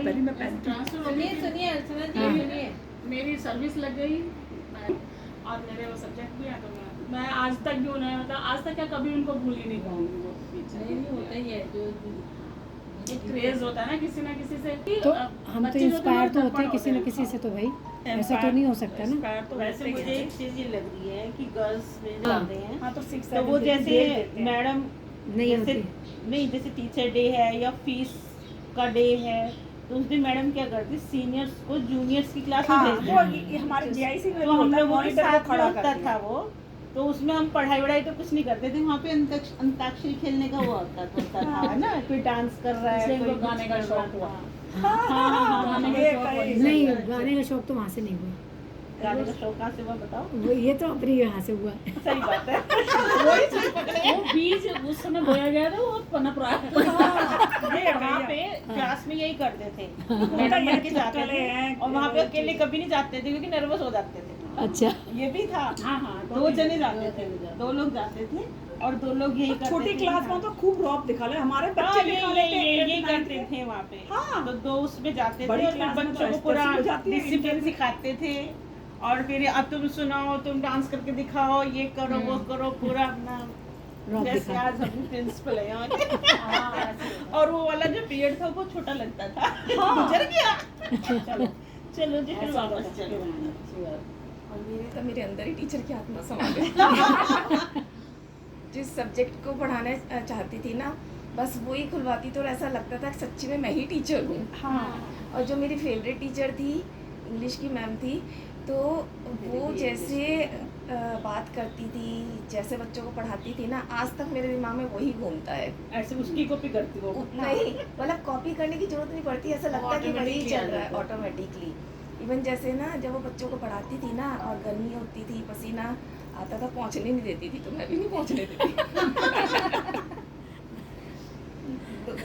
पहली मैं पहनती हूँ। सुनिए अर्चना जी, सुनिए। मेरी सर्विस लग गई और मेरे वो सब्जेक्ट भी है, तो मैं आज तक भी उन्हें मतलब आज तक क्या कभी उनको भूल ही नहीं पाऊंगी। वो नहीं होता ही है जो एक क्रेज होता है ना किसी से कि तो हम तो इंस्पायर तो होते हैं किसी न किसी से, तो भाई ऐसा तो नहीं हो सकता ना। तो वैसे मुझे एक चीज ये लग रही है कि गर्ल्स में जाते हैं हाँ तो 6 तो वो जैसे मैडम नहीं जैसे होती। नहीं जैसे टीचर डे है या फीस का डे है तो उस दिन मैडम क्या करती सीनियर्स को जूनियर्स की क्लास में भेज वो देती ये हमारे जीआईसी में तो हम लोग मॉनिटर को साथ खड़ा होता करती था है। वो, तो उसमें हम पढ़ाई वढ़ाई तो कुछ नहीं करते थे, वहाँ पे अंताक्षरी खेलने का वो होता था है ना, कोई डांस कर रहा है, इसलिए कोई इनको गाने का कुछ कर शौक रहा हुआ। है। गाने का ये शौक कहीं- वहीं से नहीं, हुआ। गाने का शौक तो वहाँ से नहीं हुआ, गाने का शौक कहाँ से हुआ बताओ? वो ये तो अपनी यहाँ से हुआ। सही बात है। वो बीज उस समय बोया गया था, वो पनप रहा है। वहाँ पे क्लास में यही करते थे, मैडम बन के जाते चुटकुले थे हैं, और वहाँ पे अकेले कभी नहीं जाते थे क्योंकि नर्वस हो जाते थे। अच्छा, ये भी था, हाँ हाँ, दो जने जाते थे, 2 लोग जाते थे और 2 लोग यही करते छोटी थे। क्लास में तो खूब रौब दिखा ले, हमारे हाँ, बच्चे दिखा लेते ये हैं, करते थे वहाँ पे। हाँ। तो 2 उसमें जाते थे बड़ी और फिर क्लास में तो बच्चों को ऐसे पूरा हो जाती है, डिसिप्लिन सिखाते थे और फिर अब तुम सुनाओ, तुम डांस करके दिखाओ, ये करो वो करो, पूरा अपना रौब जैसे दिखा। आज हम प्रिंसिपल है यहाँ के। और वो वाला जो पीरियड था वो छोटा लगता था, गुजर गया। चलो चलो जी फिर वापस चलो। और मेरे अंदर ही टीचर की आत्मा समा गई। जिस सब्जेक्ट को पढ़ाना चाहती थी ना, बस वो ही खुलवाती तो ऐसा लगता था कि सच्ची में मैं ही टीचर हूँ। हाँ। और जो मेरी फेवरेट टीचर थी, इंग्लिश की मैम थी, तो वो जैसे बात करती थी, जैसे बच्चों को पढ़ाती थी ना, आज तक मेरे दिमाग में वही घूमता है। ऐसे उसकी कॉपी करती वो। नहीं, मतलब कॉपी करने की जरूरत नहीं पड़ती, ऐसा लगता है कि वही चल रहा है ऑटोमेटिकली। इवन जैसे ना जब वो बच्चों को पढ़ाती थी ना और गर्मी होती थी, पसीना आता था, पहुँचने नहीं देती थी, तो मैं भी नहीं पहुँचने देती। तो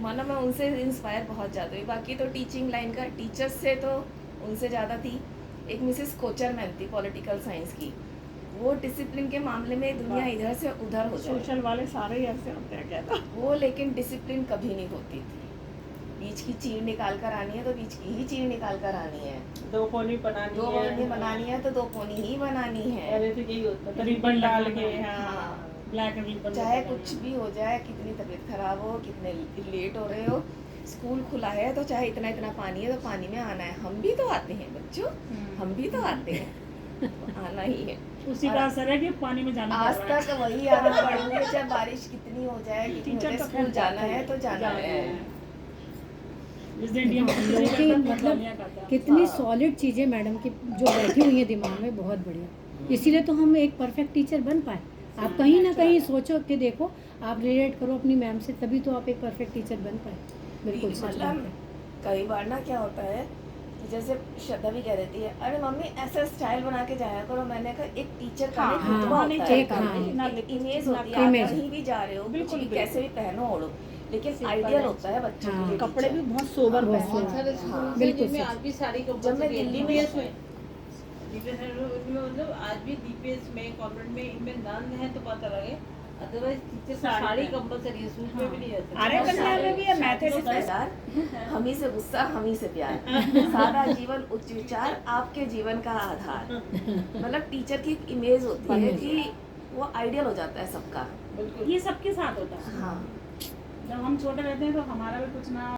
मानो मैं उनसे इंस्पायर बहुत ज़्यादा हुई। बाकी तो टीचिंग लाइन का टीचर्स से तो उनसे ज़्यादा थी। एक मिसेस कोचर मैम थी पॉलिटिकल साइंस की, वो डिसिप्लिन के मामले में दुनिया इधर से उधर हो जाए, सोशल वाले सारे ही ऐसे होते हैं क्या था। वो लेकिन डिसिप्लिन कभी नहीं होती थी। बीच की चीड़ निकाल कर आनी है तो बीच की ही चीड़ निकाल कर आनी है, 2 कोनी बनानी दो है। कोनी बनानी है तो 2 कोनी ही बनानी है। पहले तो यही होता था, रिबन रिबन डाल लगाना के। है। हाँ ब्लैक रिबन चाहे कुछ भी हो जाए, कितनी तबीयत खराब हो, कितने लेट हो रहे हो, स्कूल खुला है तो चाहे इतना इतना पानी है तो पानी में आना है। हम भी तो आते हैं बच्चों, हम भी तो आते हैं, तो आना ही है। उसी का असर है कि पानी में जाना आज पड़ रहा है। तक वही आदत पड़ी हुई है, चाहे बारिश कितनी हो जाए, कितनी हो टीचर जाए, तो स्कूल खैर जाना है तो जाना है। जिस दिन इंडियन हम लोगों की मतलब कितनी सॉलिड चीज़ें मैडम की जो बैठी हुई है दिमाग में, बहुत बढ़िया। इसीलिए तो हम एक परफेक्ट टीचर बन पाए। आप कहीं ना कहीं सोचो कि देखो, आप रिलेट करो अपनी मैम से, तभी तो आप एक परफेक्ट टीचर बन पाए। बिल्कुल सच बात मतलब है। कई बार ना क्या होता है, जैसे श्रद्धा भी कह देती है, अरे मम्मी ऐसा स्टाइल बना के जाया करो। मैंने कहा एक टीचर का हाँ, एक रुतबा हाँ, होता है, एक, हाँ, एक इमेज होती है। आप image। कहीं भी जा रहे हो, कुछ बिल्कुल, भी बिल्कुल। कैसे भी पहनो ओढ़ो, लेकिन आइडियल होता है बच्चों के लिए कपड़े भी teacher। बहुत सोबर बहुत पहनते सोबर। हैं। हाँ, बिल्कुल में सच। आज भी साड़ी जब मैं दिल्ली में मतलब आज भी डीपीएस में कॉन्वेंट में इनमें नन है तो पता लगे, अदरवाइज टीचर साड़ी साड़ी पहन- कंपलसरी है, सूट में भी नहीं रहता। आर्य कन्या में भी है, मैथमेटिक्स में प्यार, हम ही से गुस्सा, हम ही से प्यार, सादा जीवन उच्च विचार, आपके जीवन का आधार। मतलब टीचर की एक इमेज होती है कि वो आइडियल हो जाता है सबका। ये सबके साथ होता है। हाँ, जब हम छोटे रहते हैं तो हमारा भी कुछ ना